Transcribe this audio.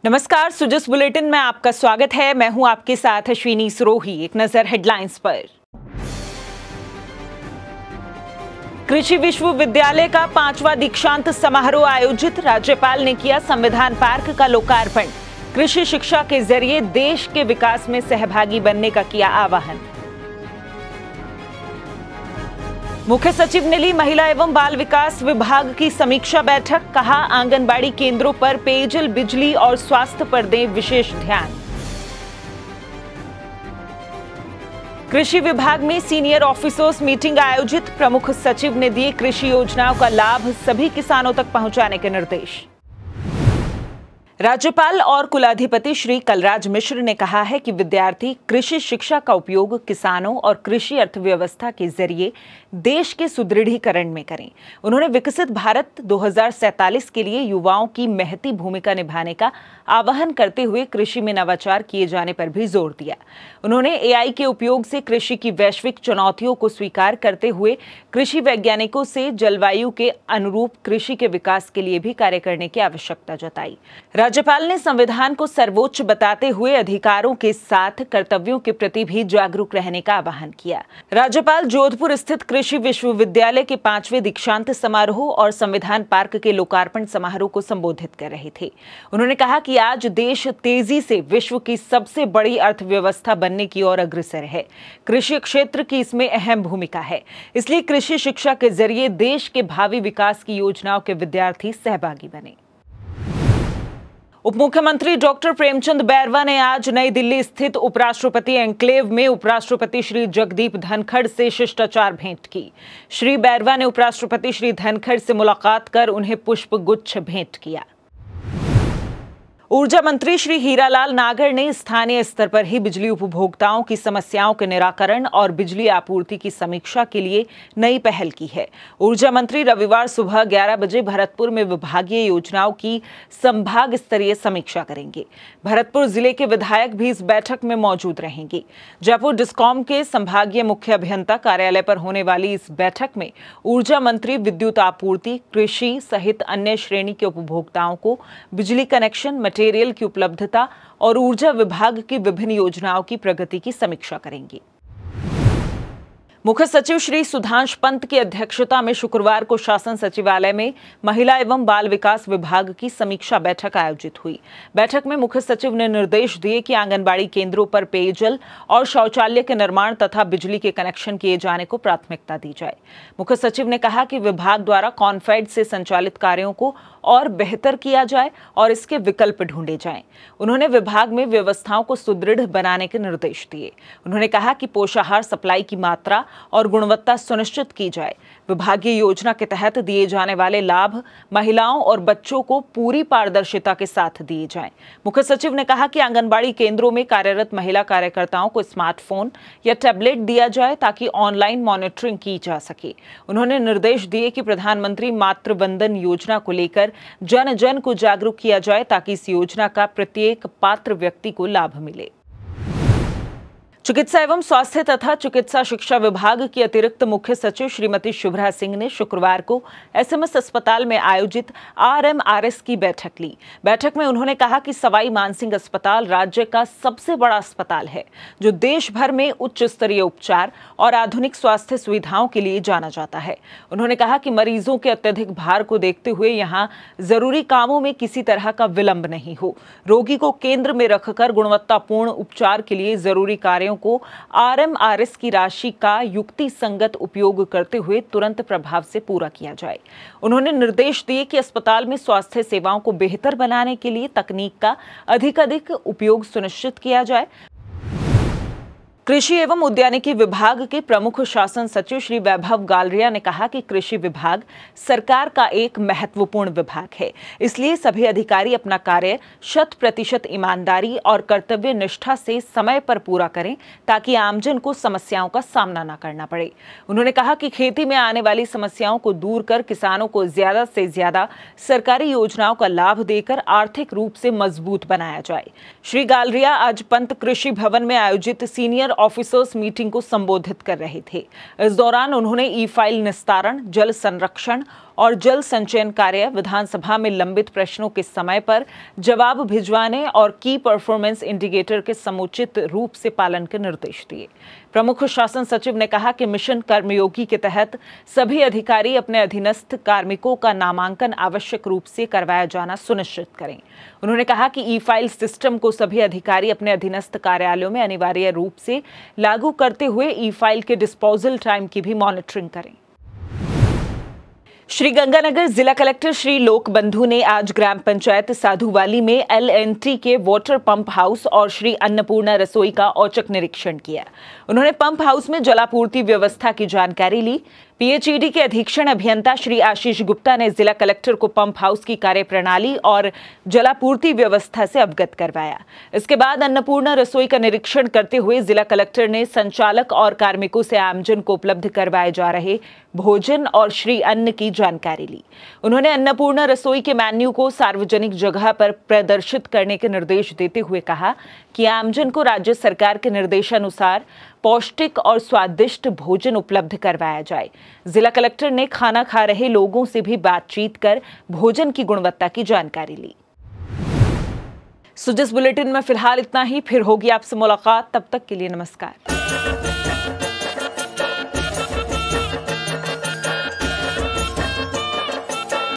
नमस्कार, सुजस बुलेटिन में आपका स्वागत है। मैं हूं आपके साथ अश्विनी सरोही। एक नजर हेडलाइंस पर। कृषि विश्वविद्यालय का 5वां दीक्षांत समारोह आयोजित, राज्यपाल ने किया संविधान पार्क का लोकार्पण। कृषि शिक्षा के जरिए देश के विकास में सहभागी बनने का किया आह्वान। मुख्य सचिव ने ली महिला एवं बाल विकास विभाग की समीक्षा बैठक, कहा आंगनबाड़ी केंद्रों पर पेयजल, बिजली और स्वास्थ्य पर दें विशेष ध्यान। कृषि विभाग में सीनियर ऑफिसर्स मीटिंग आयोजित, प्रमुख सचिव ने दिए कृषि योजनाओं का लाभ सभी किसानों तक पहुंचाने के निर्देश। राज्यपाल और कुलाधिपति श्री कलराज मिश्र ने कहा है कि विद्यार्थी कृषि शिक्षा का उपयोग किसानों और कृषि अर्थव्यवस्था के जरिए देश के सुदृढ़ीकरण में करें। उन्होंने विकसित भारत 2047 के लिए युवाओं की महती भूमिका निभाने का आह्वान करते हुए कृषि में नवाचार किए जाने पर भी जोर दिया। उन्होंने एआई के उपयोग से कृषि की वैश्विक चुनौतियों को स्वीकार करते हुए कृषि वैज्ञानिकों से जलवायु के अनुरूप कृषि के विकास के लिए भी कार्य करने की आवश्यकता जताई। राज्यपाल ने संविधान को सर्वोच्च बताते हुए अधिकारों के साथ कर्तव्यों के प्रति भी जागरूक रहने का आह्वान किया। राज्यपाल जोधपुर स्थित कृषि विश्वविद्यालय के 5वें दीक्षांत समारोह और संविधान पार्क के लोकार्पण समारोह को संबोधित कर रहे थे। उन्होंने कहा कि आज देश तेजी से विश्व की सबसे बड़ी अर्थव्यवस्था बनने की ओर अग्रसर है। कृषि क्षेत्र की इसमें अहम भूमिका है, इसलिए कृषि शिक्षा के जरिए देश के भावी विकास की योजनाओं के विद्यार्थी सहभागी बने। उप मुख्यमंत्री डॉक्टर प्रेमचंद बैरवा ने आज नई दिल्ली स्थित उपराष्ट्रपति एन्क्लेव में उपराष्ट्रपति श्री जगदीप धनखड़ से शिष्टाचार भेंट की। श्री बैरवा ने उपराष्ट्रपति श्री धनखड़ से मुलाकात कर उन्हें पुष्प गुच्छ भेंट किया। ऊर्जा मंत्री श्री हीरालाल नागर ने स्थानीय स्तर पर ही बिजली उपभोक्ताओं की समस्याओं के निराकरण और बिजली आपूर्ति की समीक्षा के लिए नई पहल की है। ऊर्जा मंत्री रविवार सुबह 11 बजे भरतपुर में विभागीय योजनाओं की संभाग स्तरीय समीक्षा करेंगे। भरतपुर जिले के विधायक भी इस बैठक में मौजूद रहेंगे। जयपुर डिस्कॉम के संभागीय मुख्य अभियंता कार्यालय पर होने वाली इस बैठक में ऊर्जा मंत्री विद्युत आपूर्ति, कृषि सहित अन्य श्रेणी के उपभोक्ताओं को बिजली कनेक्शन, मटेरियल की उपलब्धता और ऊर्जा विभाग की विभिन्न योजनाओं की प्रगति की समीक्षा करेंगे। मुख्य सचिव श्री सुधांश पंत की अध्यक्षता में शुक्रवार को शासन सचिवालय में महिला एवं बाल विकास विभाग की समीक्षा बैठक आयोजित हुई। बैठक में मुख्य सचिव ने निर्देश दिए कि आंगनबाड़ी केंद्रों पर पेयजल और शौचालय के निर्माण तथा बिजली के कनेक्शन किए जाने को प्राथमिकता दी जाए। मुख्य सचिव ने कहा कि विभाग द्वारा कॉनफेड से संचालित कार्यों को और बेहतर किया जाए और इसके विकल्प ढूंढे जाएं। उन्होंने विभाग में व्यवस्थाओं को सुदृढ़ बनाने के निर्देश दिए। उन्होंने कहा कि पोषाहार सप्लाई की मात्रा और गुणवत्ता सुनिश्चित की जाए। विभागीय योजना के तहत दिए जाने वाले लाभ महिलाओं और बच्चों को पूरी पारदर्शिता के साथ दिए जाएं। मुख्य सचिव ने कहा कि आंगनबाड़ी केंद्रों में कार्यरत महिला कार्यकर्ताओं को स्मार्टफोन या टैबलेट दिया जाए ताकि ऑनलाइन मॉनिटरिंग की जा सके। उन्होंने निर्देश दिए कि प्रधानमंत्री मातृ वंदन योजना को लेकर जन जन को जागरूक किया जाए ताकि इस योजना का प्रत्येक पात्र व्यक्ति को लाभ मिले। चिकित्सा एवं स्वास्थ्य तथा चिकित्सा शिक्षा विभाग की अतिरिक्त मुख्य सचिव श्रीमती शुभ्रा सिंह ने शुक्रवार को एसएमएस अस्पताल में आयोजित आरएमआरएस की बैठक ली। बैठक में उन्होंने कहा कि सवाई मानसिंह अस्पताल राज्य का सबसे बड़ा अस्पताल है, जो देश भर में उच्च स्तरीय उपचार और आधुनिक स्वास्थ्य सुविधाओं के लिए जाना जाता है। उन्होंने कहा कि मरीजों के अत्यधिक भार को देखते हुए यहाँ जरूरी कामों में किसी तरह का विलंब नहीं हो। रोगी को केंद्र में रखकर गुणवत्तापूर्ण उपचार के लिए जरूरी कार्यों को आरएमआरएस की राशि का युक्ति संगत उपयोग करते हुए तुरंत प्रभाव से पूरा किया जाए। उन्होंने निर्देश दिए कि अस्पताल में स्वास्थ्य सेवाओं को बेहतर बनाने के लिए तकनीक का अधिक उपयोग सुनिश्चित किया जाए। कृषि एवं उद्यानिकी विभाग के प्रमुख शासन सचिव श्री वैभव गालरिया ने कहा कि कृषि विभाग सरकार का एक महत्वपूर्ण विभाग है, इसलिए सभी अधिकारी अपना कार्य 100% ईमानदारी और कर्तव्य निष्ठा से समय पर पूरा करें ताकि आमजन को समस्याओं का सामना न करना पड़े। उन्होंने कहा कि खेती में आने वाली समस्याओं को दूर कर किसानों को ज्यादा से ज्यादा सरकारी योजनाओं का लाभ देकर आर्थिक रूप से मजबूत बनाया जाए। श्री गालरिया आज पंत कृषि भवन में आयोजित सीनियर ऑफिसर्स मीटिंग को संबोधित कर रहे थे। इस दौरान उन्होंने ई फाइल निस्तारण, जल संरक्षण और जल संचयन कार्य, विधानसभा में लंबित प्रश्नों के समय पर जवाब भिजवाने और की परफॉर्मेंस इंडिकेटर के समुचित रूप से पालन के निर्देश दिए। प्रमुख शासन सचिव ने कहा कि मिशन कर्मयोगी के तहत सभी अधिकारी अपने अधीनस्थ कार्मिकों का नामांकन आवश्यक रूप से करवाया जाना सुनिश्चित करें। उन्होंने कहा कि ई फाइल सिस्टम को सभी अधिकारी अपने अधीनस्थ कार्यालयों में अनिवार्य रूप से लागू करते हुए ई फाइल के डिस्पोजल टाइम की भी मॉनिटरिंग करें। श्रीगंगानगर जिला कलेक्टर श्री लोकबंधु ने आज ग्राम पंचायत साधुवाली में LNT के वाटर पंप हाउस और श्री अन्नपूर्णा रसोई का औचक निरीक्षण किया। उन्होंने पंप हाउस में जलापूर्ति व्यवस्था की जानकारी ली। PHED के अधीक्षण अभियंता श्री आशीष गुप्ता ने जिला कलेक्टर को पंप हाउस की कार्यप्रणाली और जलापूर्ति व्यवस्था से अवगत करवाया। इसके बाद अन्नपूर्णा रसोई का निरीक्षण करते हुए जिला कलेक्टर ने संचालक और कार्मिकों से आमजन को उपलब्ध करवाए जा रहे भोजन और श्री अन्न की जानकारी ली। उन्होंने अन्नपूर्णा रसोई के मेन्यू को सार्वजनिक जगह पर प्रदर्शित करने के निर्देश देते हुए कहा कि आमजन को राज्य सरकार के निर्देशानुसार पौष्टिक और स्वादिष्ट भोजन उपलब्ध करवाया जाए। जिला कलेक्टर ने खाना खा रहे लोगों से भी बातचीत कर भोजन की गुणवत्ता की जानकारी ली। जिस बुलेटिन में फिलहाल इतना ही, फिर होगी आपसे मुलाकात। तब तक के लिए नमस्कार।